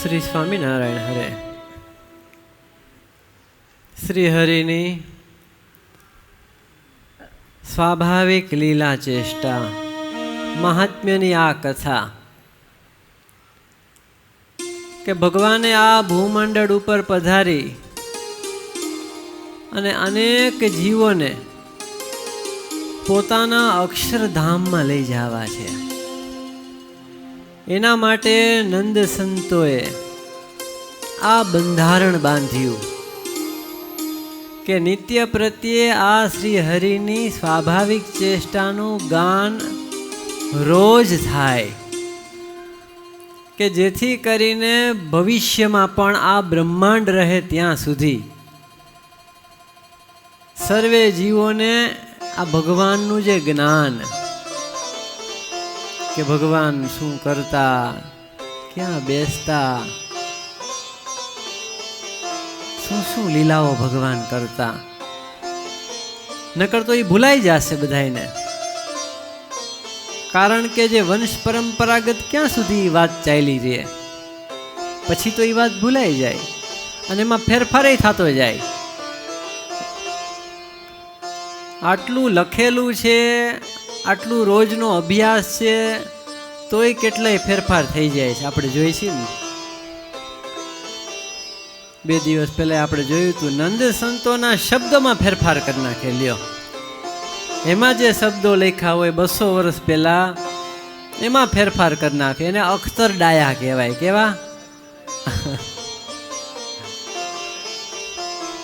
શ્રી સ્વામિનારાયણ હરે. શ્રી હરિની સ્વાભાવિક લીલા ચેષ્ટા મહાત્મ્યની આ કથા કે ભગવાને આ ભૂમંડળ ઉપર પધારી અને અનેક જીવોને પોતાના અક્ષરધામમાં લઈ જવા છે. એના માટે નંદ સંતોએ આ બંધારણ બાંધ્યું કે નિત્ય પ્રત્યે આ શ્રી હરિની સ્વાભાવિક ચેષ્ટાનું ગાન રોજ થાય, કે જેથી કરીને ભવિષ્યમાં પણ આ બ્રહ્માંડ રહે ત્યાં સુધી સર્વે જીવોને આ ભગવાનનું જે જ્ઞાન કે ભગવાન શું કરતા, ક્યાં બેસતા, શું શું લીલાઓ ભગવાન કરતા, નકર તો એ ભૂલાઈ જશે બધાને. કારણ કે જે વંશ પરંપરાગત ક્યાં સુધી વાત ચાલી રહે, પછી તો એ વાત ભૂલાઈ જાય અને એમાં ફેરફાર થતો જાય. આટલું લખેલું છે, આટલું રોજનો અભ્યાસ છે, તોય કેટલાય ફેરફાર થઈ જાય છે. આપણે જોઈ છીએ ને, 2 દિવસ પહેલા આપણે જોયું હતું, નંદ સંતોના શબ્દોમાં ફેરફાર કરી નાખે. લ્યો, એમાં જે શબ્દો લખ્યા હોય 200 વર્ષ પહેલા, એમાં ફેરફાર કરી નાખે. એને અખ્તર ડાયા કહેવાય. કેવા?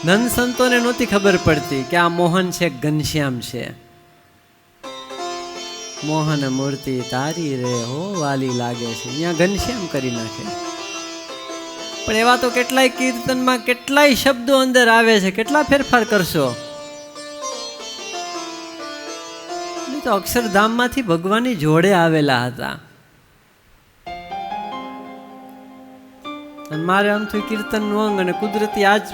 નંદ સંતોને નહોતી ખબર પડતી કે આ મોહન છે, ઘનશ્યામ છે. મોહન મૂર્તિ તારી રે હો વાલી લાગે છે, અહીંયા ઘનશ્યામ કરી નાખે. પણ એવા તો કેટલાય કીર્તનમાં કેટલાય શબ્દો અંદર આવે છે, કેટલા ફેરફાર કરશો? તો અક્ષરધામમાંથી ભગવાનની જોડે આવેલા હતા. અને મારે આમ તો કીર્તનનું અંગ અને કુદરતી આજ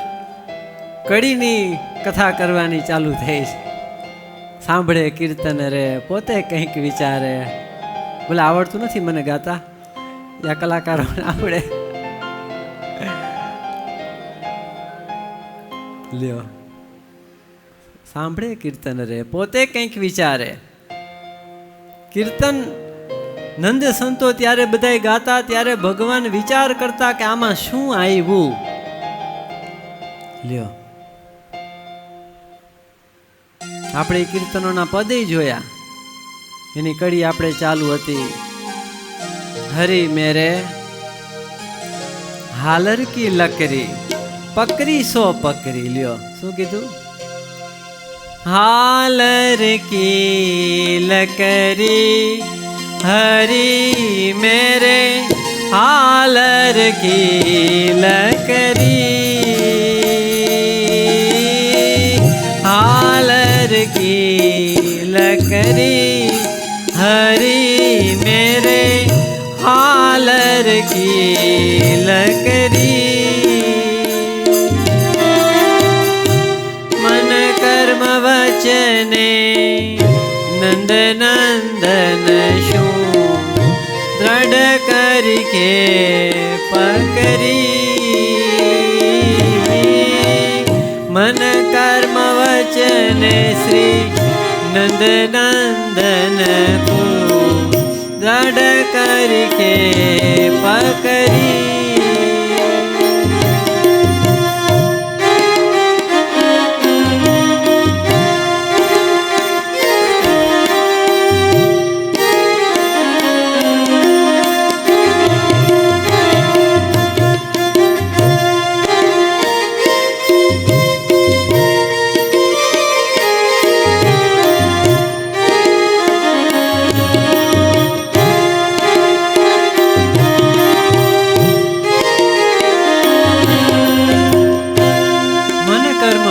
કડીની કથા કરવાની ચાલુ થઈ છે. સાંભળે કીર્તન રે, પોતે કંઈક વિચારે. બોલે આવડતું નથી મને ગાતા, યા કલાકારોને આવડે. લ્યો, સાંભળે કીર્તન રે, પોતે કંઈક વિચારે. કીર્તન નંદ સંતો ત્યારે બધાય ગાતા, ત્યારે ભગવાન વિચાર કરતા કે આમાં શું આવ્યું. લ્યો, આપણે કીર્તનોના પદે જોયા, એની કડી આપણે ચાલુ હતી. હરી મેરે હાલર કી લકરી પકરી સો પકરી. લ્યો, શું કીધું? હાલર કી લકરી હરી મેરે હાલર કી લકરી, હાલર કી લકરી હરી મેરે હાલર કી લકરી. મન કર્મ વચને નંદ નંદન શું દ્રઢ કરી કે પકરી. મન કર્મ વચને શ્રી નંદ નંદન કો દ્રઢ કરી કે પકરી.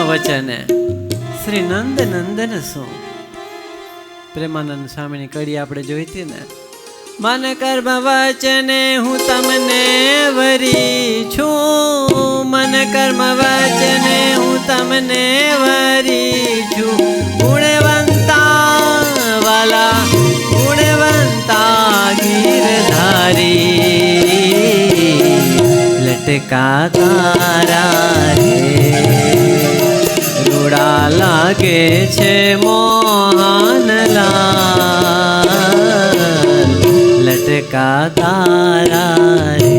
વચને શ્રી નંદ નંદન શું. પ્રેમાનંદ સ્વામીની કડી આપણે જોઈ હતી ને. મન કર્મ વચને હું તમને વરી છું, મન કર્મ વચને હું તમને વરી છું. ગુણવંતા વાલા ગુણવંતા ગીરધારી લટકા તારા રે રૂડા લાગે છે મોહનલાલ લટકા તારા રે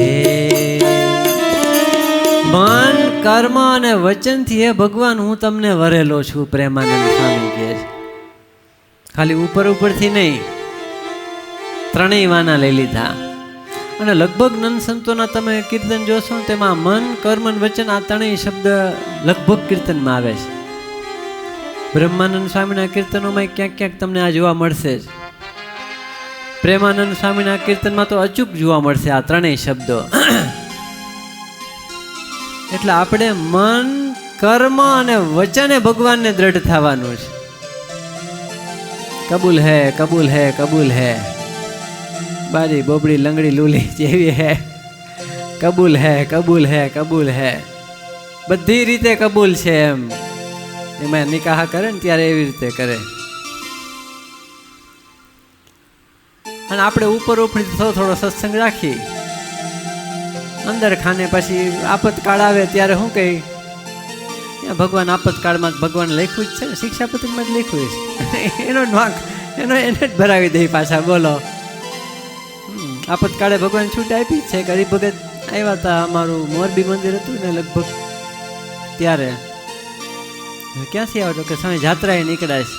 મન કર્મ અને વચનથી હે ભગવાન હું તમને વરેલો છું. પ્રેમાનંદ સ્વામી કહે છે. ખાલી ઉપરથી નહીં, ત્રણેય વાના લઈ લીધા. અને લગભગ નંદ સંતોના તમે કીર્તન જોશો ને તેમાં મન કર્મ અને વચન આ ત્રણેય શબ્દ લગભગ કીર્તનમાં આવે છે. બ્રહ્માનંદ સ્વામીના કીર્તનોમાં ક્યાંક ક્યાંક તમને આ જોવા મળશે જ. પ્રેમાનંદ સ્વામીના કીર્તનમાં તો અચૂક જોવા મળશે આ ત્રણેય શબ્દો. એટલે આપણે મન કર્મ અને વચને ભગવાનને દ્રઢ થવાનું છે. કબૂલ હે કબૂલ હે કબૂલ હે, બારી બોબડી લંગડી લૂલી જેવી હે, કબૂલ હે કબૂલ હે કબૂલ હે, બધી રીતે કબૂલ છે એમ. એમાં નિકાહ કરે ને ત્યારે એવી રીતે કરે. અને આપણે ઉપર ઉપરથી થોડો સત્સંગ રાખી અંદર ખાને પછી આપતકાળ આવે ત્યારે શું કહી ભગવાન આપતકાળમાં ભગવાન લખ્યું જ છે ને, શિક્ષાપત્રીમાં જ લખ્યું છે. એનો નોક એને જ ભરાવી દઈ પાછા. બોલો, આપતકાળે ભગવાન છૂટ આપી જ છે. ગરીબ ભગત આવ્યા હતા, અમારું મોરબી મંદિર હતું ને લગભગ ત્યારે. ક્યાંથી આવતો કે સામે જાત્રાએ નીકળ્યા છે.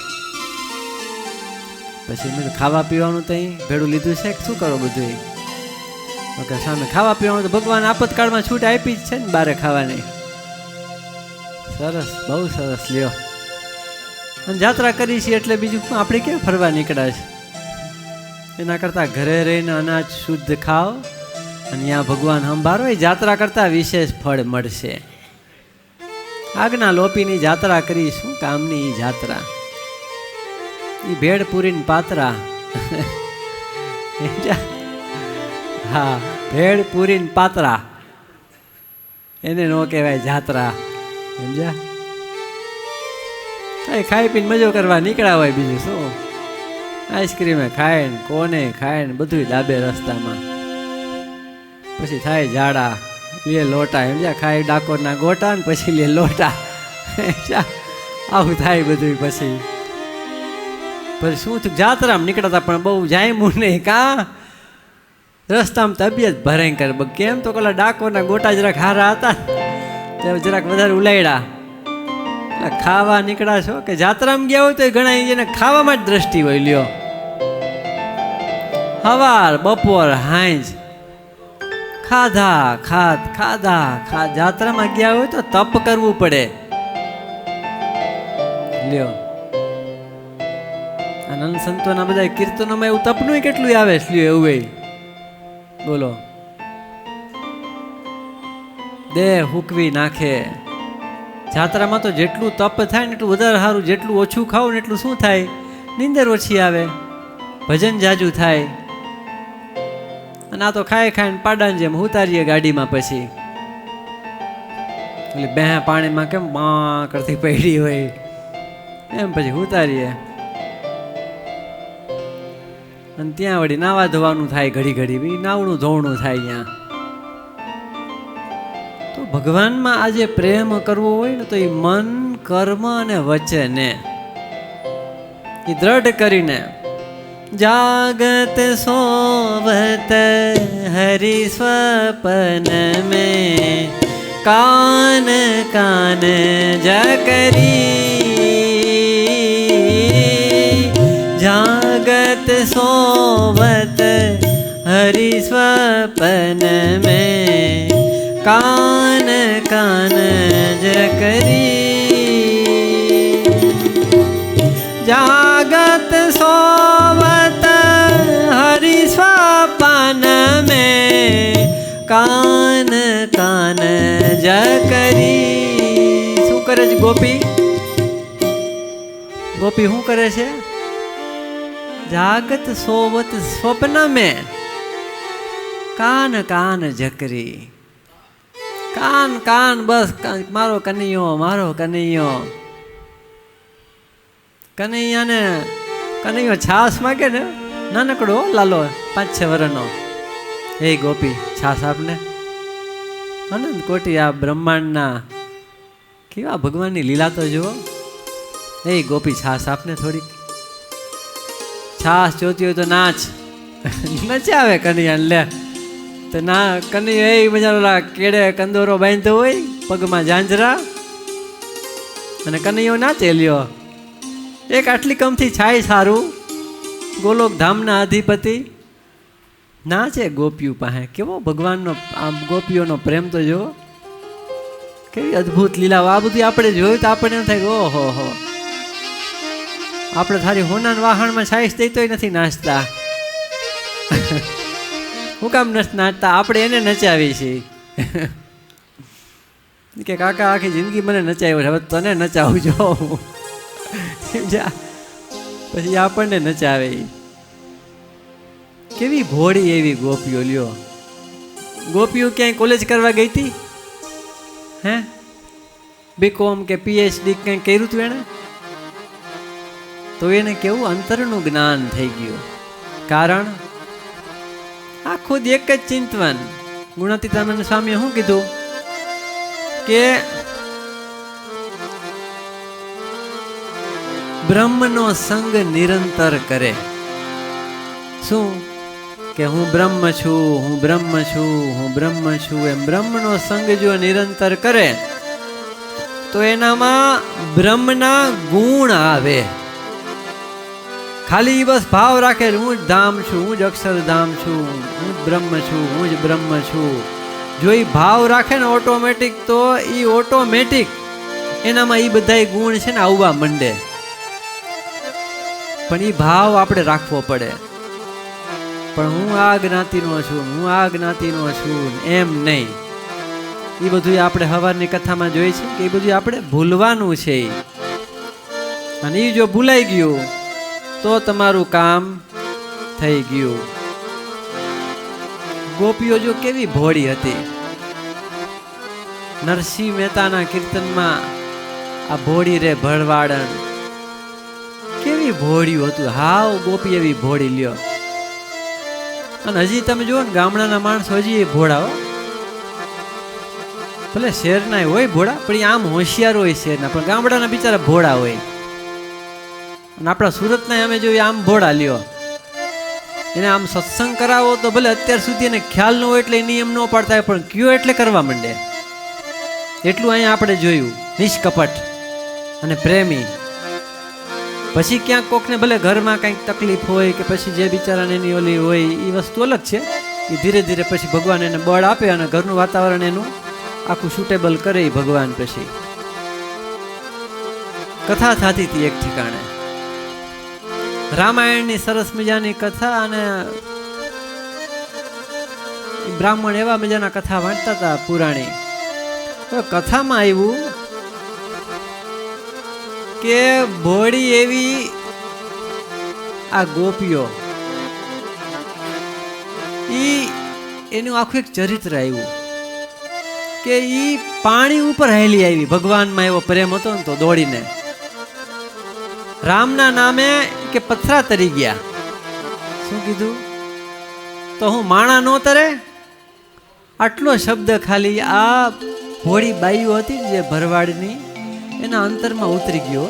પછી મેં ખાવા પીવાનું ત્યાં ભેડું લીધું છે કે શું કરો બધું? ઓકે, સામે ખાવા પીવાનું તો ભગવાન આપતકાળમાં છૂટ આપી જ છે ને બારે ખાવાની. સરસ, બહુ સરસ. લ્યો, અને જાત્રા કરી છે એટલે બીજું આપણે ક્યાં ફરવા નીકળ્યા છે? એના કરતાં ઘરે રહીને અનાજ શુદ્ધ ખાઓ અને ત્યાં ભગવાન સંભાળો. એ જાત્રા કરતાં વિશેષ ફળ મળશે. આગના લોપીની જાત્રા કરી, શું કામની જાત્રા? એ ભેડ પૂરીને પાત્રા. હા, ભેડ પૂરીને પાત્રા એને નો કહેવાય જાત્રા. સમજ્યા? કઈ ખાઈ પીને મજો કરવા નીકળ્યા હોય, બીજું શું? આઈસ્ક્રીમે ખાય ને કોને ખાય ને બધું દાબે રસ્તામાં. પછી થાય જાડા, લે લોટા. સમજ્યા? ખાય ડાકોરના ગોટા ને પછી લે લોટા. આવું થાય બધું. પછી શું થયું? જાત્રામાં નીકળતા પણ બહુ જાયમું નહીં. કા રસ્તામાં તબિયત ભયંકર. કેમ તો પેલા ડાકોરના ગોટા જરાક હારા હતા તે જરાક વધારે ઉલાયડા. ખાવા નીકળ્યા છો કે જાત્રામાં ગયા હોય તો ઘણા એને ખાવામાં જ દ્રષ્ટિ હોય. લ્યો, સવાર બપોર હાંજ ખાધા ખાધા. જાત્રામાં ગયા હોય તો તપ કરવું પડે. લ્યો, આનંદ સંતોના બધા કીર્તનોમાં એવું તપનું કેટલું આવે છે. લ્યો, એવું બોલો, દેહ હુકવી નાખે. જાત્રામાં તો જેટલું તપ થાય ને એટલું વધારે સારું. જેટલું ઓછું ખાવું ને એટલું શું થાય? નીંદર ઓછી આવે, ભજન જાજુ થાય. અને આ તો ખાઈને પાડાને જેમ ઉતારીએ ગાડીમાં. પછી એટલે બે પાણીમાં કેમ બા કરતી પડી હોય એમ પછી ઉતારીએ. અને ત્યાં વળી નાવા ધોવાનું થાય ઘડી બી નાવણું ધોવણું થાય ત્યાં. તો ભગવાનમાં આજે પ્રેમ કરવો હોય ને તો એ મન કર્મ અને વચને એ દ્રઢ કરીને જાગત સોવત હરિ સ્વપન મેં કાન કાન જકરી. જાગત સોવત હરિ સ્વપન મેં કાન કાન જકરી. જાગત સોવત હરિ સ્વપન મેં કાન કાન જકરી. શું કરે છે ગોપી? ગોપી શું કરે છે? જાગત સોવત સ્વપ્ન મેં કાન કાન જકરી. કાન કાન બસ મારો કનૈયો કનૈયો છાસ માગે ને, નાનકડો લાલો 5-6 વર્ષનો. હે ગોપી છાસ આપને. અનંત કોટી આ બ્રહ્માંડના કેવા ભગવાનની લીલા તો જુઓ. એ ગોપી છાસ આપને થોડીક. છાસ જોતી હોય તો નાચ નચાવે કનૈયા લે તો ના કનૈયા એ મજા કેડે કંદોરો બાંધતો હોય પગમાં ઝાંઝરા અને કનૈયો નાચે લ્યો. એક આટલી કમથી છાય સારું ગોલોક ધામના અધિપતિ નાચે ગોપીઓ પાસે. કેવો ભગવાનનો આમ ગોપીઓનો પ્રેમ તો જુઓ, કેવી અદ્ભુત લીલાઓ. આ બધું આપણે જોયું તો આપણને એમ થાય કે ઓહો હો, આપણે થારી હોનાના વાહણમાં છાઈશ દેતોય નથી નાચતા. હું કામ નથી નાચતા? આપણે એને નચાવી છીએ કે કાકા આખી જિંદગી મને નચાવ્યો છે, હવે તને નચાવું જો. પછી આપણને નચાવે. કેવી ભોળી એવી ગોપીઓ લ્યો. ગોપીઓ ક્યાંય કોલેજ કરવા ગઈ હતી? હે બીકોમ કે પીએચડી કંઈ કર્યું હતું એણે? તો એને કેવું અંતરનું જ્ઞાન થઈ ગયું. કારણ આ ખુદ એક જ ચિંતવન. ગુણાતીતાનંદ સ્વામીએ શું કીધું કે બ્રહ્મનો સંગ નિરંતર કરે. શું કે હું બ્રહ્મ છું, હું બ્રહ્મ છું, હું બ્રહ્મ છું, એમ બ્રહ્મનો સંગ જો નિરંતર કરે તો એનામાં બ્રહ્મના ગુણ આવે. ખાલી બસ ભાવ રાખે હું જ ધામ છું, હું જ અક્ષરધામ છું, હું જ બ્રહ્મ છું, હું જ બ્રહ્મ છું, જો એ ભાવ રાખે ને ઓટોમેટિક, તો એ ઓટોમેટિક એનામાં એ બધા ગુણ છે ને આવવા માંડે. પણ એ ભાવ આપણે રાખવો પડે. પણ હું આ જ્ઞાતિનો છું, હું આ જ્ઞાતિનો છું એમ નહીં. એ બધું આપણે સવારની કથામાં જોઈએ છે કે એ બધું આપણે ભૂલવાનું છે. અને એ જો ભૂલાઈ ગયું તો તમારું કામ થઈ ગયું. ગોપીઓ જો કેવી ભોળી હતી. નરસિંહ મહેતાના કીર્તનમાં આ ભોળી રે ભળવાડન કેવી ભોળ્યું હતું. હાવ ગોપી એવી ભોળી લ્યો. અને હજી તમે જુઓ ને ગામડાના માણસો હજી એ ભોળા હો. ભલે શહેરના હોય ભોળા, પણ એ આમ હોશિયાર હોય શહેરના, પણ ગામડાના બિચારા ભોળા હોય. અને આપણા સુરતના અમે જોઈએ આમ ભોળા લ્યો. એને આમ સત્સંગ કરાવો તો ભલે અત્યાર સુધી એને ખ્યાલ ન હોય એટલે નિયમ ન પાડતા હોય, પણ કયો એટલે કરવા માંડે. એટલું અહીંયા આપણે જોયું. નિષ્કપટ અને પ્રેમી. પછી ક્યાંક કોકને ભલે ઘરમાં કંઈક તકલીફ હોય કે પછી જે બિચારાને એની ઓલી હોય એ વસ્તુ અલગ છે. એ ધીરે ધીરે પછી ભગવાન એને બળ આપે અને ઘરનું વાતાવરણ એનું આખું સુટેબલ કરે. એ ભગવાન પછી કથા થતી હતી એક ઠેકાણે, રામાયણની સરસ મજાની કથા, અને બ્રાહ્મણ એવા મજાના કથા વાંચતા હતા પુરાણી. કથામાં આવ્યું કે ભોળી એવી આ ગોપીઓ, એનું આખું એક ચરિત્ર આવ્યું કે ઈ પાણી ઉપર હેલી આવી. ભગવાનમાં એવો પ્રેમ હતો ને તો દોડીને રામના નામે કે પથરા તરી ગયા. શું કીધું? તો હું માણા નો તરે. આટલો શબ્દ ખાલી આ ભોળી બાઈઓ હતી જે ભરવાડની, એના અંતરમાં ઉતરી ગયો.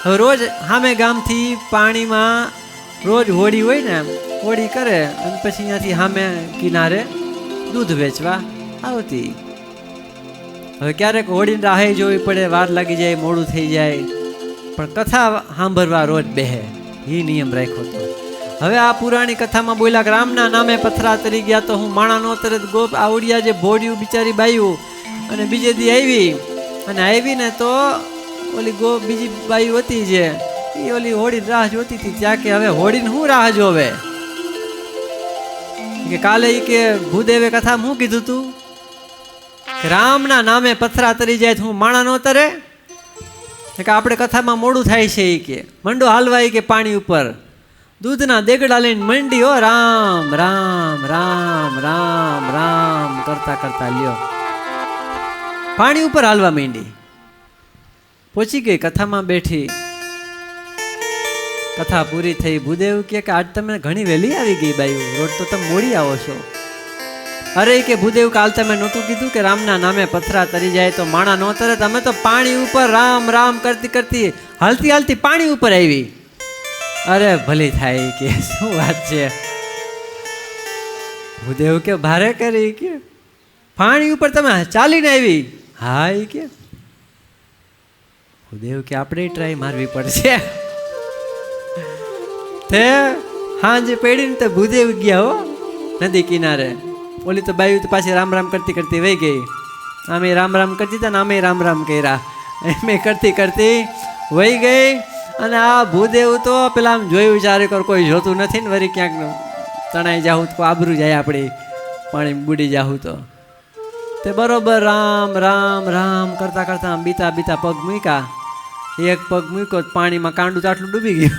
હવે રોજ સામે ગામથી પાણીમાં રોજ હોડી હોય ને, હોડી કરે અને પછી અહીંયાથી સામે કિનારે દૂધ વેચવા આવતી. હવે ક્યારેક હોડીને રાહે જોવી પડે, વાર લાગી જાય, મોડું થઈ જાય, પણ કથા સાંભળવા રોજ બેહે. એ નિયમ રાખ્યો હતો. હવે આ પુરાણી કથામાં બોલ્યા કે રામના નામે પથરા તરી ગયા તો હું માણા નો તરત ગોપ આવડિયા જે ભોડિયું બિચારી બાયું. અને બીજે દી આવી, અને આવીને તો ઓલી બીજી બાઈ હતી જે એ ઓલી હોડી રાહ જોતી હતી. ત્યાં કે હવે હોડીને શું રાહ જોવે? કે કાલે કે ભૂદેવે કથામાં શું કીધું તું કે રામના નામે પથરા તરી જાય તો હું માણા નો તરે. કે આપણે કથામાં મોડું થાય છે એ કે મંડો હાલવાય કે પાણી ઉપર દૂધના દેગડા લઈને મંડી હો રામ રામ રામ રામ રામ કરતા કરતા લ્યો પાણી ઉપર હાલવા માંડી. પહોંચી ગઈ, કથામાં બેઠી. કથા પૂરી થઈ. ભૂદેવ કે આજ તમે ઘણી વહેલી આવી ગઈ બાયું, રોજ તો તમે મોડી આવો છો. અરે કે ભૂદેવ કાલ તમે નહોતું કીધું કે રામના નામે પથરા તરી જાય તો માણા ન તરે? તમે તો પાણી ઉપર રામ રામ કરતી કરતી હાલતી હાલતી પાણી ઉપર આવી. અરે ભલી થાય કે શું વાત છે. ભૂદેવ કે ભારે કરી કે પાણી ઉપર તમે ચાલીને આવી? હા એ કે. ભૂદેવ કે આપણે ટ્રાય મારવી પડશે. તે હાંજે પડીને તો ભૂદેવ ગયા હો નદી કિનારે. ઓલી તો બાયું તો પાછી રામ રામ કરતી કરતી વહી ગઈ. આમે રામ રામ કરતી હતા ને આમે રામ રામ કર્યા. એમ કરતી કરતી વહી ગઈ. અને આ ભૂદેવ તો પેલા આમ જોયું વિચારે કર કોઈ જોતું નથી ને વળી ક્યાંક તણાઈ જાવું તો આબરું જાય આપણી પાણી બુડી જાવું તો. તે બરોબર રામ રામ રામ કરતા કરતા આમ બીતા બીતા પગ મૂક્યા. એક પગ મૂક્યો પાણીમાં કાંડું ચાટલું ડૂબી ગયું.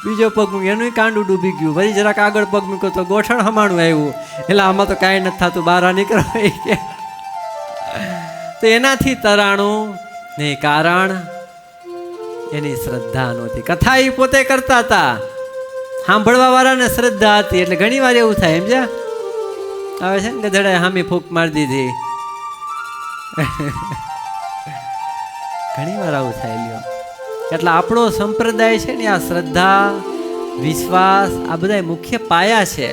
બીજો પગ મૂક્યો એનું કાંડું ડૂબી ગયું. વળી જરાક આગળ પગ મૂક્યો તો ગોઠણ હમાણું આવ્યું. એટલે આમાં તો કાંઈ નથી થતું, બહાર નીકળો. તો એનાથી તરાણું નહીં, કારણ એની શ્રદ્ધા નહોતી. કથા એ પોતે કરતા હતા, સાંભળવા વાળાને શ્રદ્ધા હતી. એટલે ઘણી વાર એવું થાય એમ જા આવે છે ને ગધેડાએ હામી ફૂંક મારી દીધી. ઘણી વાર આવું થાય લ્યો. એટલે આપણો સંપ્રદાય છે ને આ શ્રદ્ધા વિશ્વાસ આ બધા મુખ્ય પાયા છે.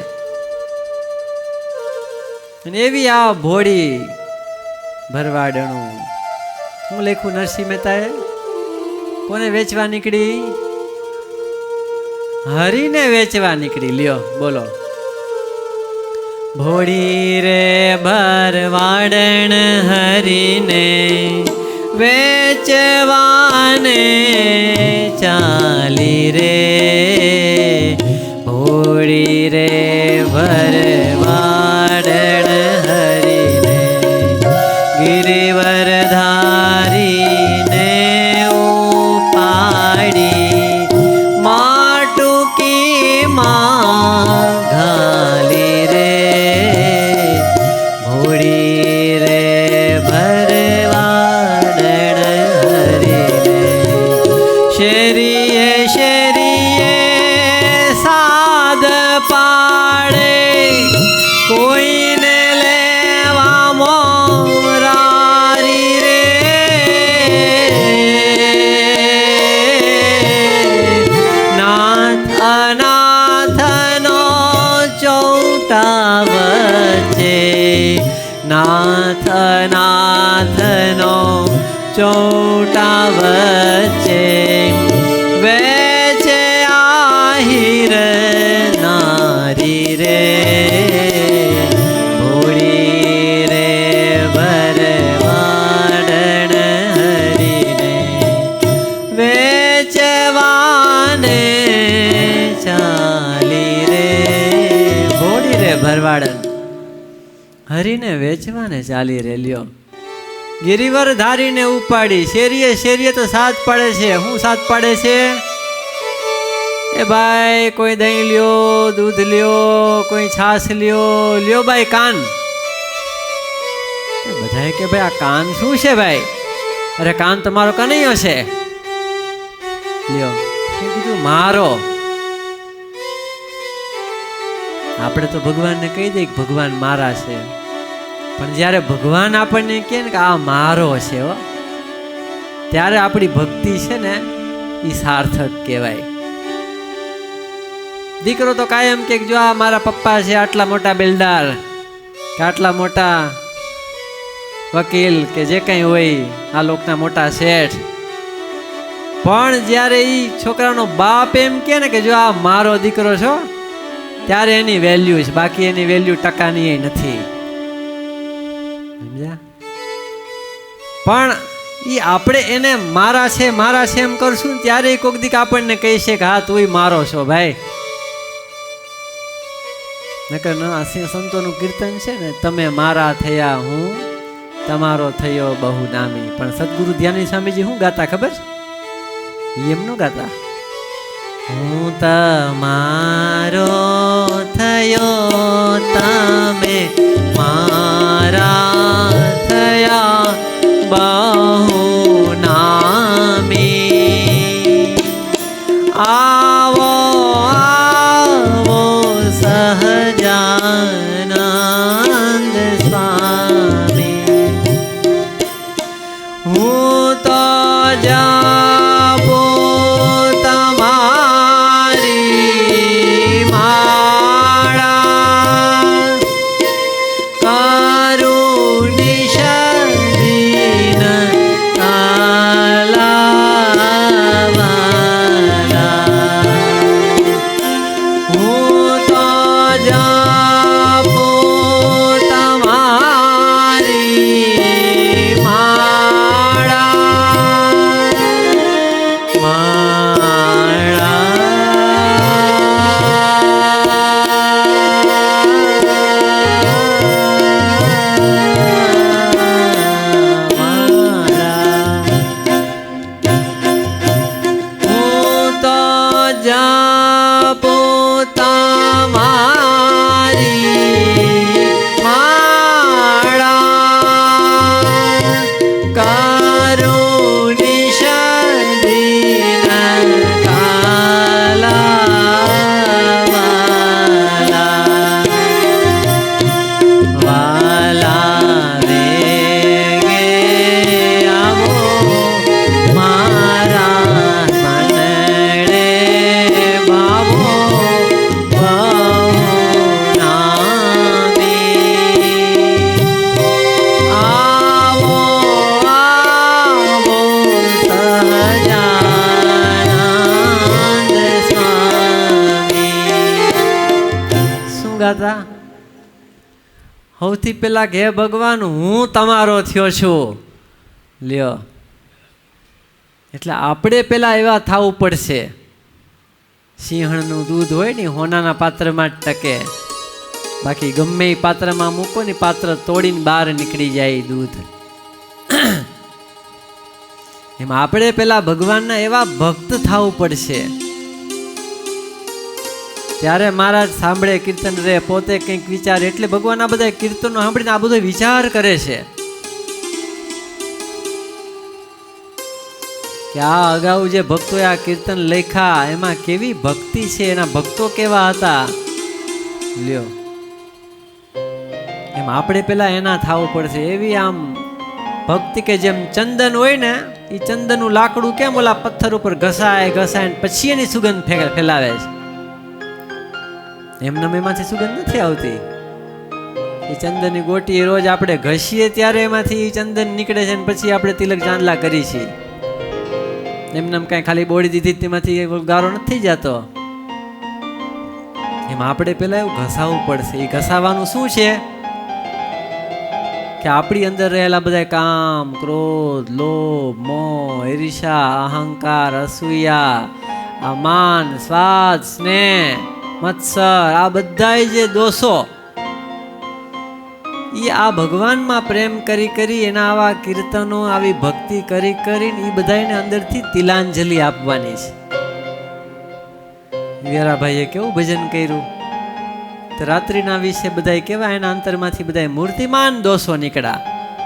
અને એવી આ ભોળી ભરવાડણું હું લખ્યું નરસિંહ મહેતાએ. કોને વેચવા નીકળી? હરીને વેચવા નીકળી. લ્યો બોલો. ભોળી રે ભરવાડણ હરીને વેચવાને ચાલી રે. ભોળી રે ભરવાડણ હરીને ગિરિવર ધારીને ઉપાડી માટુકી માં ઘાલી રે. ભોળી રે ભરવાડણ હરીને શેરીએ શેરીએ સાદ પાડે કોઈને લેવા મોરારી રે. નાથ અનાથનો ચૌટા વચ્ચે, નાથ અનાથનો ચૌટા વચ્ચે વેચે આહિર નારી રે. ભોળી રે ભરવાડણ હરીને વેચવાને ચાલી રે. ભોળી રે ભરવાડણ હરીને વેચવાને ચાલી રે. લ્યો ગિરિવર ધારીને ઉપાડી. શેરીએ શેરીએ તો સાથ પાડે છે. શું સાથ પાડે છે? એ ભાઈ કોઈ દહીં લ્યો, દૂધ લ્યો, કોઈ છાશ લ્યો, લ્યો ભાઈ કાન. બધાએ કે ભાઈ આ કાન શું છે ભાઈ? અરે કાન તમારો કનૈયો છે. લ્યો કીધું મારો. આપણે તો ભગવાનને કહી દઈએ કે ભગવાન મારા છે, પણ જ્યારે ભગવાન આપણને કહે ને કે આ મારો છે હો, ત્યારે આપણી ભક્તિ છે ને એ સાર્થક કહેવાય. દીકરો તો કાયમ કે જો આ મારા પપ્પા છે આટલા મોટા બિલ્ડર કે આટલા મોટા વકીલ કે જે કંઈ હોય આ લોકના મોટા શેઠ, પણ જ્યારે એ છોકરાનો બાપ એમ કહે ને કે જો આ મારો દીકરો છો, ત્યારે એની વેલ્યુ છે. બાકી એની વેલ્યુ ટકાની નથી. સમજ્યા? પણ એ આપણે એને મારા છે એમ કરશું ને ત્યારે કોઈક દીક આપણને કહેશે કે હા તું મારો છો ભાઈ. નકર આ સંતોનું કીર્તન છે ને, તમે મારા થયા હું તમારો થયો બહુ નામી. પણ સદગુરુ ધ્યાની સ્વામીજી શું ગાતા ખબર છે? એમ નો ગાતા, હું તમારો થયો તમે મારા થયા બહુ નામી. આવો આવો સહજાના સૌથી પહેલા કે હે ભગવાન હું તમારો થયો છું, લ્યો. એટલે આપણે પેલા એવા થવું પડશે. સિંહણનું દૂધ હોય ને હોનાના પાત્રમાં જ ટકે, બાકી ગમે એ પાત્રમાં મૂકો ને પાત્ર તોડીને બહાર નીકળી જાય દૂધ. એમાં આપણે પેલા ભગવાનના એવા ભક્ત થવું પડશે. ત્યારે મહારાજ સાંભળે કીર્તન રે, પોતે કંઈક વિચારે, એટલે ભગવાન આ બધા કીર્તનો સાંભળીને આ બધો વિચાર કરે છે કે આ અગાઉ જે ભક્તોએ આ કીર્તન લખ્યા એમાં કેવી ભક્તિ છે, એના ભક્તો કેવા હતા, લ્યો. એમ આપણે પેલા એના થવું પડશે. એવી આમ ભક્તિ કે જેમ ચંદન હોય ને, એ ચંદનનું લાકડું કેમ ઓલા પથ્થર ઉપર ઘસાય ઘસાય પછી એની સુગંધ ફેલાવે છે, એમને એમાંથી સુગંધ નથી આવતી. એ ચંદનની ગોટી રોજ આપણે ઘસીએ ત્યારે એમાંથી ચંદન નીકળે છે, અને પછી આપણે તિલક ચાંદલા કરી છીએ. એમને કાંઈ ખાલી બોડી દીધી તેમાંથી ગારો નથી જતો. એમ આપણે પેલા એવું ઘસાવવું પડશે. એ ઘસાવાનું શું છે કે આપણી અંદર રહેલા બધા કામ, ક્રોધ, લોભ, મોહ, ઈર્ષા, અહંકાર, અસૂયા, આ માન, સ્વાદ, સ્નેહ, મત્સર, આ બધા જે દોષો, એ આ ભગવાનમાં પ્રેમ કરી કરી એના આવા કીર્તનો, આવી ભક્તિ કરી કરીને એ બધાને અંદરથી તિલાંજલિ આપવાની છે. વીરાભાઈએ કેવું ભજન કર્યું, તો રાત્રિના વિશે બધા કેવા એના અંતરમાંથી બધા મૂર્તિમાન દોષો નીકળ્યા.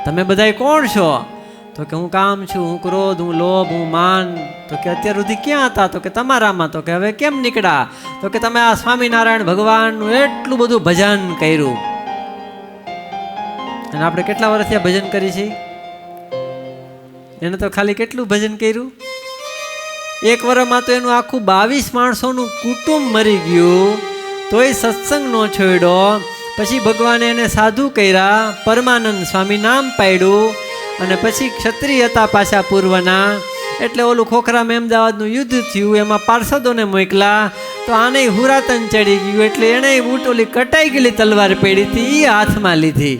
તમે બધા કોણ છો? તો કે હું કામ છું, હું ક્રોધ, હું લોભ, હું માન. તો કે અત્યાર સુધી ક્યાં હતા? તો કે તમારામાં. તો કે હવે કેમ નીકળ્યા? તો કે તમે આ સ્વામિનારાયણ ભગવાનનું એટલું બધું ભજન કર્યું. અને આપણે કેટલા વર્ષથી આ ભજન કરી છે? એને તો ખાલી કેટલું ભજન કર્યું? એક વર્ષમાં તો એનું આખું 22 માણસોનું કુટુંબ મરી ગયું, તોય સત્સંગ નો છોડ્યો. પછી ભગવાને એને સાધુ કર્યા, પરમાનંદ સ્વામી નામ પાડ્યું, અને પછી ક્ષત્રિય હતા પાછા પૂર્વના. એટલે ઓલું ખોખરા અમદાવાદનું યુદ્ધ થયું, એમાં પાર્ષદોને મોકલા, તો આને હુરાતન ચડી ગયું, એટલે એને બૂટ ઓલી કટાઈ ગયેલી તલવાર પડી હતી એ હાથમાં લીધી.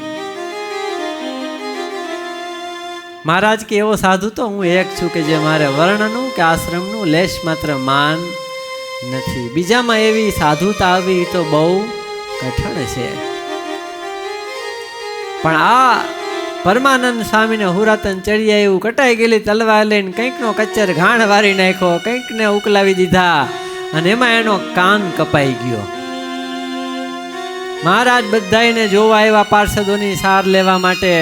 મહારાજ કે એવો સાધુ તો હું એક છું કે જે મારે વર્ણનું કે આશ્રમનું લેશ માત્ર માન નથી. બીજામાં એવી સાધુતા આવી તો બહુ કઠણ છે. પણ આ પરમાનંદ સ્વામીને હુરાતન ચડી આવ્યું, કટાઈ ગયેલી તલવાર લઈને કંઈકનો કચ્ચર ઘાણ વારી નાખ્યો, કંઈકને ઉકલાવી દીધા, અને એમાં એનો કાન કપાઈ ગયો. મહારાજ બધાને જોવા આવ્યા પાર્ષદોની સાર લેવા માટે.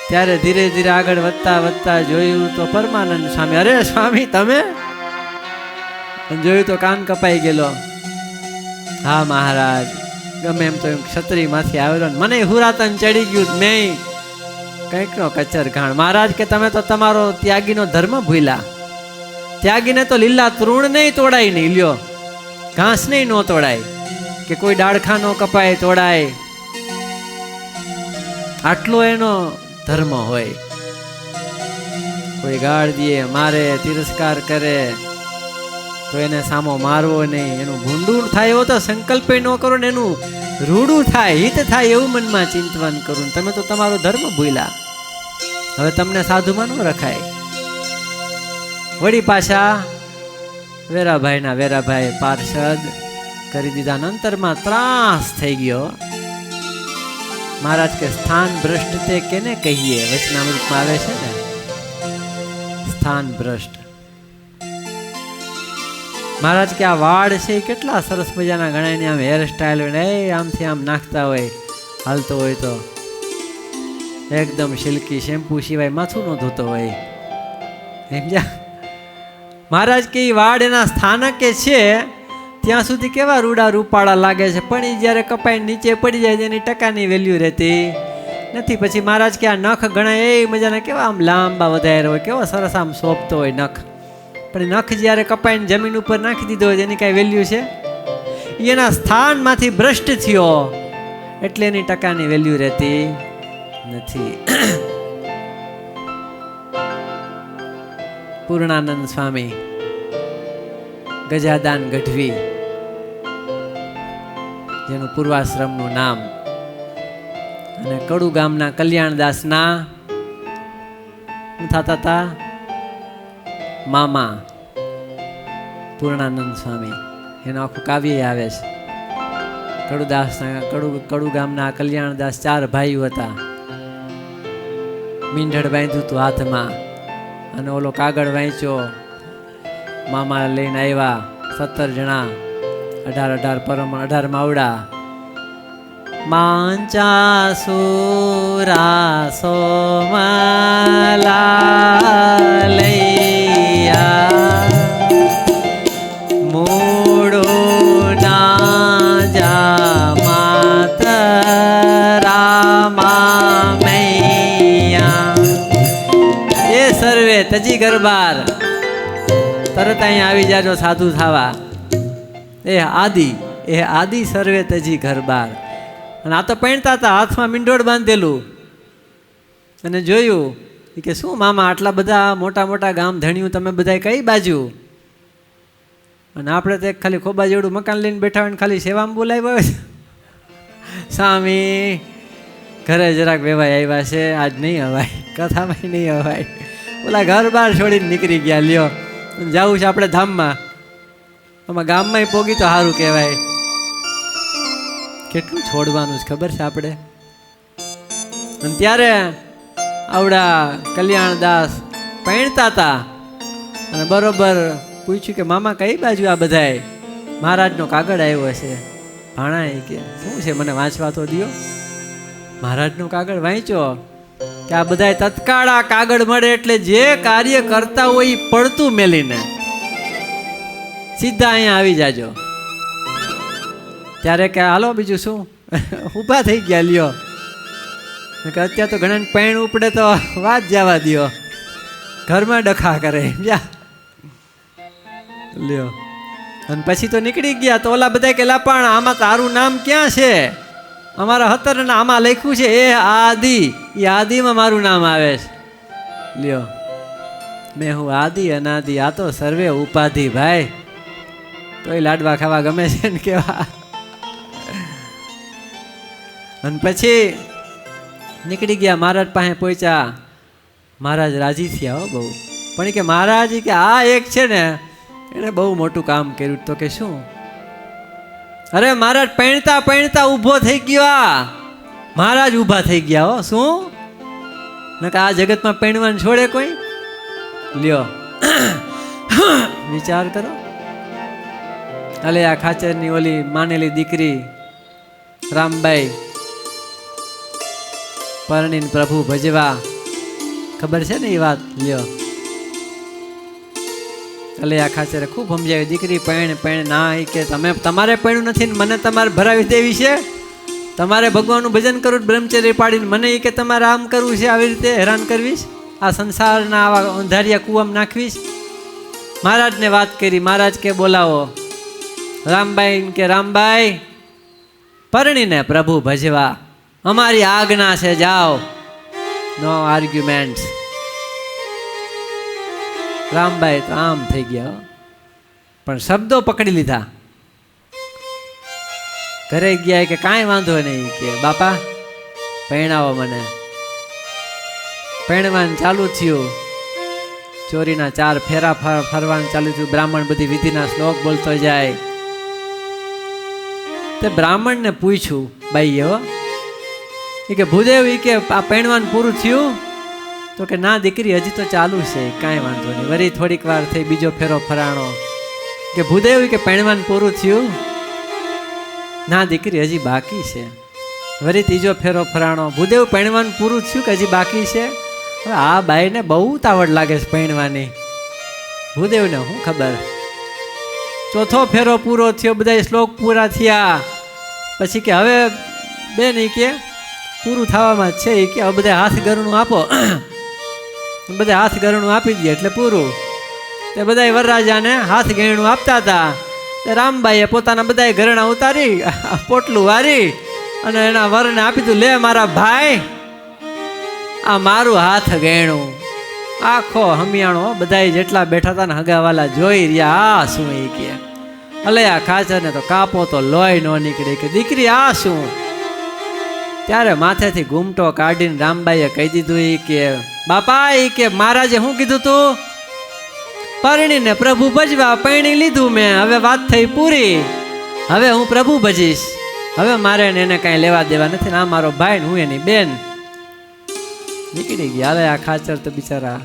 ત્યારે ધીરે ધીરે આગળ વધતા વધતા જોયું તો પરમાનંદ સ્વામી, અરે સ્વામી તમે? જોયું તો કાન કપાઈ ગયેલો. હા મહારાજ, ગમે એમ તો ક્ષત્રિય માંથી આવેલો, મને હુરાતન ચડી ગયું, મેં કંઈકનો કચર ઘાણ. મહારાજ કે તમે તો તમારો ત્યાગીનો ધર્મ ભૂલ્યા. ત્યાગીને તો લીલા તૃણ નહીં તોડાય, નહીં લ્યો, ઘાસ નહીં નો તોડાય, કે કોઈ ડાળખા નો કપાય તોડાય, આટલો એનો ધર્મ હોય. કોઈ ગાળ દે, મારે, તિરસ્કાર કરે તો એને સામો મારવો નહીં. એનું ભૂંડું થાય એવો તો સંકલ્પ ન કરો ને એનું રૂડું થાય, હિત થાય એવું મનમાં ચિંતન કરું. તમે તો તમારો ધર્મ ભૂલ્યા, હવે તમને સાધુમાં ન રખાય. વળી પાછા વેરાભાઈ પાર્ષદ કરી દીધા. અંતરમાં ત્રાસ થઈ ગયો. મહારાજ કે સ્થાન ભ્રષ્ટ તે કેને કહીએ? વચનામૃતમાં આવે છે ને, સ્થાન ભ્રષ્ટ. મહારાજ કે આ વાળ છે કેટલા સરસ મજાના ગણાયને આમ હેર સ્ટાઇલ હોય ને આમથી આમ નાખતા હોય, હાલતો હોય તો એકદમ સિલ્કી, શેમ્પુ સિવાય માથું ન ધોતો હોય. સમજ્યા? મહારાજ કે વાળ એના સ્થાનકે છે ત્યાં સુધી કેવા રૂડા રૂપાળા લાગે છે, પણ એ જ્યારે કપાઈ નીચે પડી જાય એની ટકાની વેલ્યુ રહેતી નથી. પછી મહારાજ કે આ નખ ઘણા એ મજાના કેવા આમ લાંબા વધારે હોય, કેવો સરસ આમ સોંપતો હોય નખ, પણ નખ જ્યારે કપાઈને જમીન ઉપર નાખી દીધો હોય એની કાંઈ વેલ્યુ છે? એના સ્થાનમાંથી ભ્રષ્ટ થયો એટલે એની ટકાની વેલ્યુ રહેતી નથી. પૂર્ણાનંદ સ્વામી, ગજાદાન ગઢવી, જેનું પૂર્વાશ્રમનું નામ અને કડુ ગામના કલ્યાણદાસના શું થતા હતા? મામા પૂર્ણાનંદ સ્વામી. એનું આખું કાવ્ય આવે છે. કડુ ગામના કલ્યાણદાસ 4 ભાઈઓ હતા. મીંઢળ બાંધ્યું હતું હાથમાં અને ઓલો કાગળ વાંચ્યો. મામા લઈને આવ્યા 17 જણા, 18 માવડા. માંચા સુરા સોમાલા લૈયા મૂડો ના જા માતરામા મૈયા. એ સર્વે તજી ગરબાર તરત અહીંયા આવી જાજો સાધુ થવા. એ આદિ સર્વે તજી ગરબાર. અને આ તો પહેણતા હતા, હાથમાં મીંડોળ બાંધેલું. અને જોયું કે શું મામા આટલા બધા મોટા મોટા ગામ ધણ્યું, તમે બધા કઈ બાજુ? અને આપણે તો એક ખાલી ખોબા જેવડું મકાન લઈને બેઠા હોય ને ખાલી સેવામાં બોલાવ્યા હોય. સ્વામી ઘરે જરાક વેવાય આવ્યા છે, આજ નહીં અવાય, કથામાં નહીં અવાય. ઓલા ઘર બહાર છોડીને નીકળી ગયા. લ્યો જવું છે આપણે ધામમાં. આમાં ગામમાં પોગી તો સારું કહેવાય. કેટલું છોડવાનું છે ખબર છે આપણે. અને ત્યારે આવડા કલ્યાણદાસ પહેણતા હતા અને બરોબર પૂછ્યું કે મામા કઈ બાજુ આ બધાય? મહારાજનો કાગળ આવ્યો છે. ભાણા કે શું છે, મને વાંચવા તો દિયો. મહારાજનો કાગળ વાંચ્યો કે આ બધાય તત્કાળ આ કાગળ મળે એટલે જે કાર્ય કરતા હોય એ પડતું મેલીને સીધા અહીંયા આવી જાજો. ત્યારે કે હાલો બીજું શું, ઊભા થઈ ગયા. લ્યો કે અત્યારે તો ઘણા પેણ ઉપડે તો વાત જવા દો, ઘરમાં ડખા કરે. લ્યો અને પછી તો નીકળી ગયા. તો ઓલા બધા કેલા પણ આમાં તારું નામ ક્યાં છે? અમારા 17 આમાં લખ્યું છે એ આદિ. એ આદિમાં મારું નામ આવે છે. લ્યો મેં હું આદિ અનાદિ, આ તો સર્વે ઉપાધિ ભાઈ. તોય લાડવા ખાવા ગમે છે ને કેવા. અને પછી નીકળી ગયા. મહારાજ પાસે પહોંચ્યા. મહારાજ રાજી થયા હો બહુ. પણ કે મહારાજ કે આ એક છે ને એને બહુ મોટું કામ કર્યું. તો કે શું? અરે મહારાજ પહેણતા પહેણતા ઊભો થઈ ગયા. મહારાજ ઊભા થઈ ગયા હો. શું નકા આ જગતમાં પહેણવાનું છોડે કોઈ? લ્યો વિચાર કરો. અલે આ ખાચરની ઓલી માનેલી દીકરી રામબાઈ પરણીને પ્રભુ ભજવા. ખબર છે ને એ વાત? લ્યો અલે આ ખાચરે ખૂબ સમજાવી, દીકરી પેણ ના, કે તમે તમારે પેણું નથી ને મને તમારે ભરાવી દેવી છે. તમારે ભગવાનનું ભજન કરવું, બ્રહ્મચર્ય પાડીને મને એ કે તમારે આમ કરવું છે, આવી રીતે હેરાન કરવીશ, આ સંસારના આવા અંધારિયા કૂવામાં નાખવીશ. મહારાજને વાત કરી. મહારાજ કે બોલાવો રામબાઈ. કે રામબાઈ પરણીને પ્રભુ ભજવા, અમારી આજ્ઞા છે, જાઓ. નો આર્ગ્યુમેન્ટ્સ. રામબાઈ તો આમ થઈ ગયા, પણ શબ્દો પકડી લીધા. ઘરે ગયા કે કાંઈ વાંધો નહીં, કે બાપા પરણાવો મને. પરણવાનું ચાલુ થયું. ચોરીના 4 ફેરા ફરવાનું ચાલુ થયું. બ્રાહ્મણ બધી વિધિના શ્લોક બોલતો જાય. તે બ્રાહ્મણને પૂછ્યું બાઈ હો, એ કે ભૂદેવ એ કે આ પરણવાનું પૂરું થયું? તો કે ના દીકરી હજી તો ચાલુ છે, કાંઈ વાંધો નહીં. વળી થોડીક વાર થઈ, બીજો ફેરો ફરાણો. કે ભૂદેવ કે પરણવાનું પૂરું થયું? ના દીકરી હજી બાકી છે. વળી ત્રીજો ફેરો ફરાણો. ભૂદેવ પરણવાનું પૂરું થયું કે હજી બાકી છે? હવે આ બાઈને બહુ તાવડ લાગે છે પરણવાની. ભૂદેવને શું ખબર. ચોથો ફેરો પૂરો થયો, બધા શ્લોક પૂરા થયા. પછી કે હવે બેન એ કે પૂરું થવામાં જ છે. એ કે હવે બધા હાથ ગરણું આપો. બધા હાથ ગરણું આપી દે એટલે પૂરું. તે બધા વરરાજાને હાથ ગરણું આપતા હતા. તે રામબાઈએ પોતાના બધા ઘરણા ઉતારી, પોટલું વારી અને એના વરને આપી દીધું. લે મારા ભાઈ, આ મારું હાથ ગયણું. આખો હમિયાણો બધા જેટલા બેઠા હતા ને હગાવાલા જોઈ રહ્યા. આ શું? એ કે અલે આ ખાચરને તો કાપો તો લોહી ન નીકળે. કે દીકરી આ શું? ત્યારે માથેથી ઘૂમટો કાઢીને રામબાઈએ કહી દીધું ઈ કે બાપા ઈ કે મહારાજે શું કીધું તું? પરણીને પ્રભુ ભજવા, પરણી લીધું મેં, હવે વાત થઈ પૂરી, હવે હું પ્રભુ ભજીશ, હવે મારે એને કાંઈ લેવા દેવા નથી, ના મારો ભાઈ ને હું એની બેન. નીકળી ગયા. હવે આ ખાચર તો બિચારા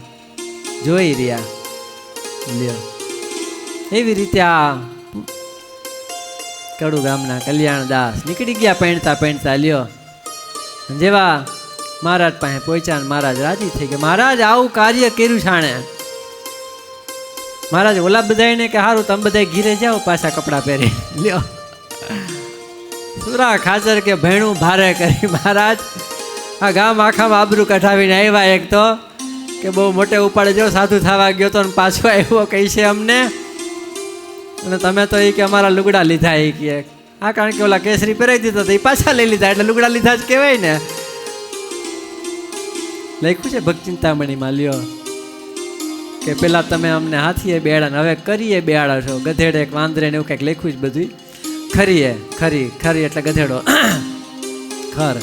જોઈ રહ્યા. લ્યો એવી રીતે આ કડુ ગામના કલ્યાણદાસ નીકળી ગયા પહેણતા પહેણતા. લ્યો જેવા મહારાજ પાસે પહોંચ્યા, મહારાજ રાજી થઈ ગયા. મહારાજ આવું કાર્ય કર્યું છાણે. મહારાજ ઓલા બધાને કે સારું તમે બધા ઘીરે જાઓ પાછા કપડાં પહેરી. લ્યો સુરા ખાચર કે ભેણું ભારે કરી મહારાજ આ ગામ આખામાં આબરૂ કઢાવીને આવ્યા. એક તો કે બહુ મોટે ઉપાડે જો સાધુ થવા ગયો તો પાછો આવ્યો કહી છે અમને, અને તમે તો એ કે અમારા લુગડા લીધા એ કે. હા કારણ કે ઓલા કેસરી પહેરાવી દીધો તો એ પાછા લઈ લીધા એટલે લુગડા લીધા જ કહેવાય ને. લખ્યું છે ભક્તિચિંતામણીમાં. લ્યો કે પેલા તમે અમને હાથીએ બેડા ને હવે કરીએ બેડા છો, ગધેડે વાંદરે ને એવું કંઈક લખ્યું જ બધું. ખરીએ ખરી, ખરી એટલે ગધેડો ખર.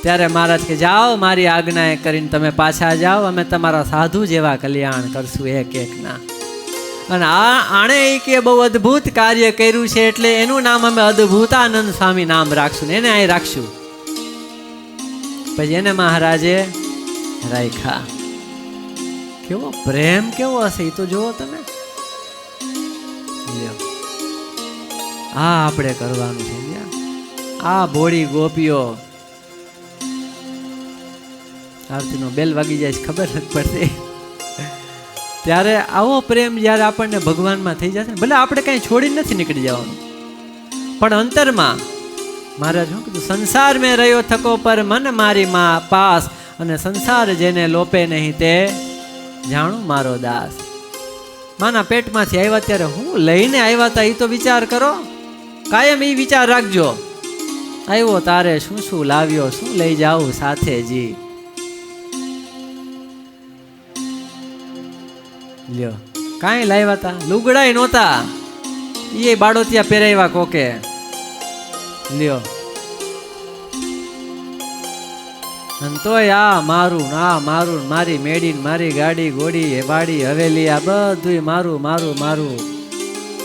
ત્યારે મહારાજ કે જાઓ મારી આજ્ઞા કરીને તમે પાછા જાઓ, અમે તમારા સાધુ જેવા કલ્યાણ કરશું એક એક ના. અને આણે એ કે બહુ અદ્ભુત કાર્ય કર્યું છે એટલે એનું નામ અમે અદ્ભુતાનંદ સ્વામી નામ રાખશું ને એને અહીં રાખશું. પછી એને મહારાજે રાખ્યા. કેવો પ્રેમ કેવો હશે એ તો જુઓ તમે. આ આપણે કરવાનું છે. આ ભોળી ગોપીઓ આરતીનો બેલ વાગી જાય ખબર નથી પડતી. ત્યારે આવો પ્રેમ જ્યારે આપણને ભગવાનમાં થઈ જશે, ભલે આપણે કાંઈ છોડીને નથી નીકળી જવાનું, પણ અંતરમાં મહારાજ શું કીધું? સંસાર મેં રહ્યો થકો પર મન મારી માં પાસ, અને સંસાર જેને લોપે નહીં તે જાણું મારો દાસ. માના પેટમાંથી આવ્યા ત્યારે હું લઈને આવ્યા હતા એ તો વિચાર કરો. કાયમ એ વિચાર રાખજો. આવ્યો તારે શું શું લાવ્યો, શું લઈ જાઉં સાથે જી. લ્યો કાંઈ લાવ્યા હતા? લુગડાય નહોતા, એ બાળોતિયા પહેરાવ્યા કોકે. લ્યો અને તોય આ મારું મારી મેડી, મારી ગાડી ઘોડી વાડી હવેલી આ બધું મારું મારું મારું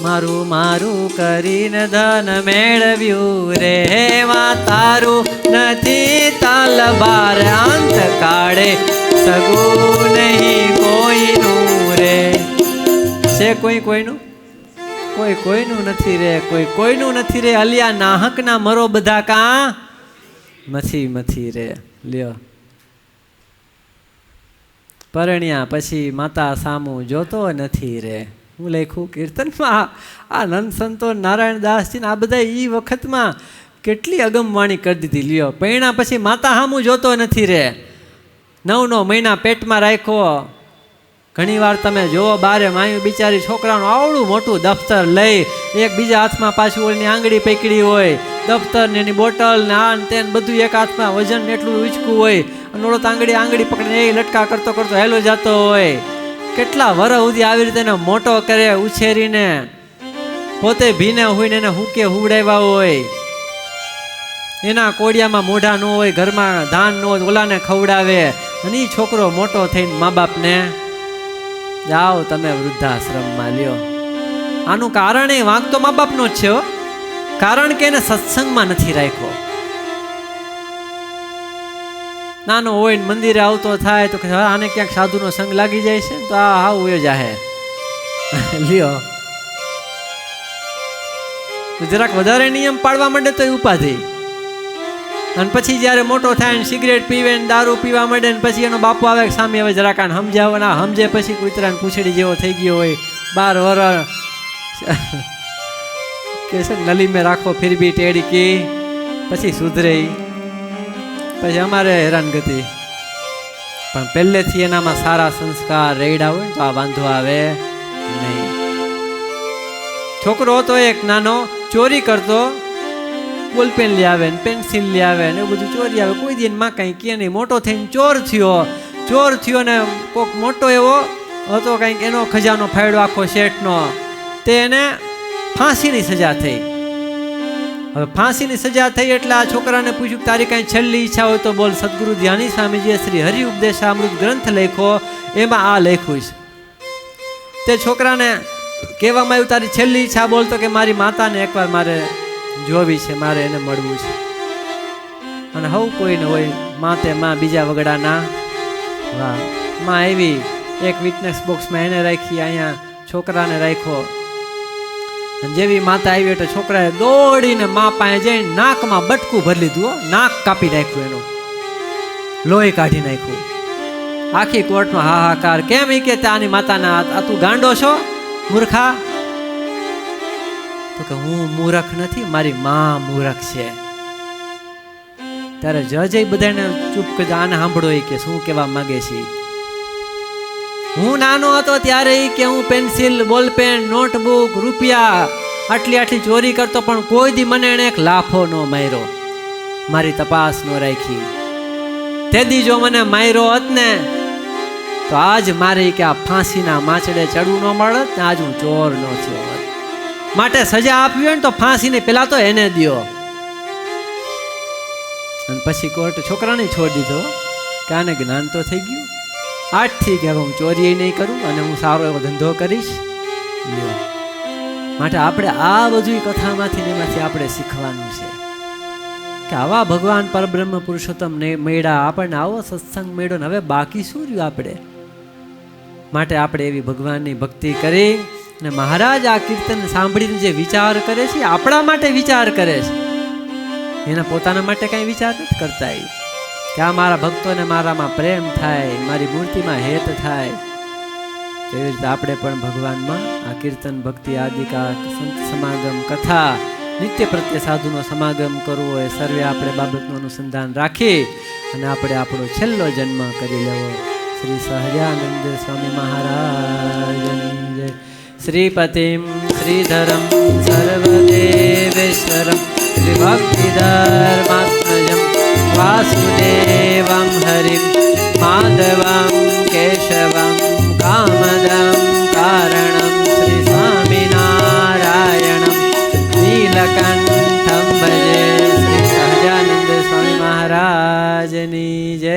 મારું મારું કરીને ધન મેળવ્યું રે. તારું નથી તલબાર અંત કાળે સગું નહીં કોઈનું રે. છે કોઈ કોઈનું? કોઈ કોઈનું નથી રે, કોઈ કોઈનું નથી રે. અલિયા નાહકના મરો બધા કાં મથી રે. લ્યો પરણ્યા પછી માતા સામું જોતો નથી રે. હું લખ્યું કીર્તનમાં. આ નંદ સંતો નારાયણદાસજી આ બધા એ વખતમાં કેટલી અગમવાણી કરી દીધી. લ્યો પરણ્યા પછી માતા સામું જોતો નથી રે. 9 મહિના પેટમાં રાખ્યો. ઘણી વાર તમે જોવો બારે માયું બિચારી છોકરાનું આવડું મોટું દફતર લઈ, એક બીજા હાથમાં પાછું ઓળની આંગળી પકડી હોય, દફતર ને એની બોટલ ને આ ને તે બધું એક હાથમાં વજન એટલું ઉંચકું હોય, અને ઓળો આંગળી પકડીને એ લટકા કરતો કરતો હેલો જતો હોય. કેટલા વર્ષ સુધી આવી રીતે એને મોટો કરે, ઉછેરીને પોતે ભીને હોય ને એને હુકે હુવડાવ્યા હોય. એના કોડિયામાં મોઢા ન હોય, ઘરમાં ધાન ન હોય, ઓલાને ખવડાવે. અને એ છોકરો મોટો થઈને મા બાપને જાઓ તમે વૃદ્ધાશ્રમમાં. લ્યો આનું કારણ એ વાંક તો મા બાપનો જ છે. કારણ કે એને સત્સંગમાં નથી રાખ્યો. નાનો હોય ને મંદિરે આવતો થાય તો આને ક્યાંક સાધુનો સંગ લાગી જાય છે તો આ હાવ એ જાહે. લ્યો જરાક વધારે નિયમ પાડવા માંડે તો એ ઉપાધિ. અને પછી જ્યારે મોટો થાય ને સિગરેટ પીવે ને દારૂ પીવા માંડે ને પછી એનો બાપો આવે સામે હવે જરાક સમજાવે ના સમજે, પછી કૂતરાને પૂછડી જેવો થઈ ગયો હોય 12 વર્ષ કે છે નલી મેં રાખો ફિર બી ટેડી કી, પછી સુધરે. પછી અમારે હેરાનગતિ. પણ પહેલેથી એનામાં સારા સંસ્કાર રેડા હોય તો આ વાંધો આવે નહીં. છોકરો હતો એક નાનો, ચોરી કરતો, બોલપેન લઈ આવે ને પેન્સિલ લઈ આવે ને એવું બધું ચોરી આવે. કોઈ દિન માં કંઈ કે નહીં. મોટો થઈને ચોર થયો ને કોક મોટો એવો હતો કંઈક એનો ખજાનો ફાડ્યો આખો શેઠનો, તે એને ફાંસીની સજા થઈ. હવે ફાંસીની સજા થઈ એટલે આ છોકરાને પૂછ્યું તારી કાંઈ છેલ્લી ઈચ્છા હોય તો બોલ. સદગુરુ ધ્યાની સ્વામીજીએ શ્રી હરિ ઉપદેશામૃત ગ્રંથ લખ્યો, એમાં આ લખ્યું છે. તે છોકરાને કહેવામાં આવ્યું તારી છેલ્લી ઈચ્છા બોલ, તો કે મારી માતાને એકવાર મારે જોવી છે, મારે એને મળવું છે. અને હવ કોઈને હોય માતે માં બીજા વગડાના. વાહ, માં આવી એક વિટનેસ બોક્સમાં એને રાખી, અહીંયા છોકરાને રાખ્યો. અને જેવી માતા આવી એટલે છોકરાએ દોડીને મા પાસે જઈને નાકમાં બટકું ભરી લીધું, નાક કાપી નાખ્યું, એનું લોહી કાઢી નાખ્યું. આખી કોર્ટમાં હાહાકાર. કેમ એ કે આની માતાના આ તું ગાંડો છો મૂર્ખા? તો કે હું મૂર્ખ નથી, મારી માં મૂર્ખ છે. ત્યારે જજ બધાને ચૂપ કરી આને સાંભળો કે શું કહેવા માંગે છે. હું નાનો હતો ત્યારે કે હું પેન્સિલ, બોલપેન, નોટબુક, રૂપિયા આટલી ચોરી કરતો, પણ કોઈ દી મને એને એક લાફો ન માર્યો, મારી તપાસ ન રાખી. તે દી જો મને માર્યો હોત ને તો આજ મારે કે આ ફાંસીના માછડે ચડવું ન મળત ને આજ હું ચોર ન થયો હોત. માટે સજા આપવી હોય ને તો ફાંસીને પેલા તો એને દ્યો. અને પછી કોર્ટે છોકરાને છોડી દીધો કે આને જ્ઞાન તો થઈ ગયું. આજથી કે હવે હું ચોરી નહીં કરું અને હું સારો એવો ધંધો કરીશ. માટે આપણે આ બધું કથામાંથી ને એમાંથી આપણે શીખવાનું છે કે આવા ભગવાન પરબ્રહ્મ પુરુષોત્તમ ને મળ્યા, આપણને આવો સત્સંગ મળ્યો ને હવે બાકી શું રહ્યું આપણે. માટે આપણે એવી ભગવાનની ભક્તિ કરી અને મહારાજ આ કીર્તન સાંભળીને જે વિચાર કરે છે આપણા માટે વિચાર કરે છે, એના પોતાના માટે કાંઈ વિચાર નથી કરતા. કે આ મારા ભક્તોને મારામાં પ્રેમ થાય, મારી મૂર્તિમાં હેત થાય. એવી રીતે આપણે પણ ભગવાનમાં આ કીર્તન ભક્તિ આદિકા સંત સમાગમ કથા નિત્ય પ્રત્યે સાધુનો સમાગમ કરવો હોય, સર્વે આપણે બાબતનું અનુસંધાન રાખી અને આપણે આપણો છેલ્લો જન્મ કરી લેવો. શ્રી સહજાનંદ સ્વામી મહારાજની જય. શ્રીપતિમ શ્રીધરમ સર્વદેવેશ્વરમ શ્રીભક્તિધર્માત્મજમ વાસુદેવમ હરિમ માધવમ કેશવમ કામદમ કારણમ શ્રી સ્વામિનારાયણમ નીલકંઠમ ભજે. શ્રી સહજાનંદ સ્વામી મહારાજની જય.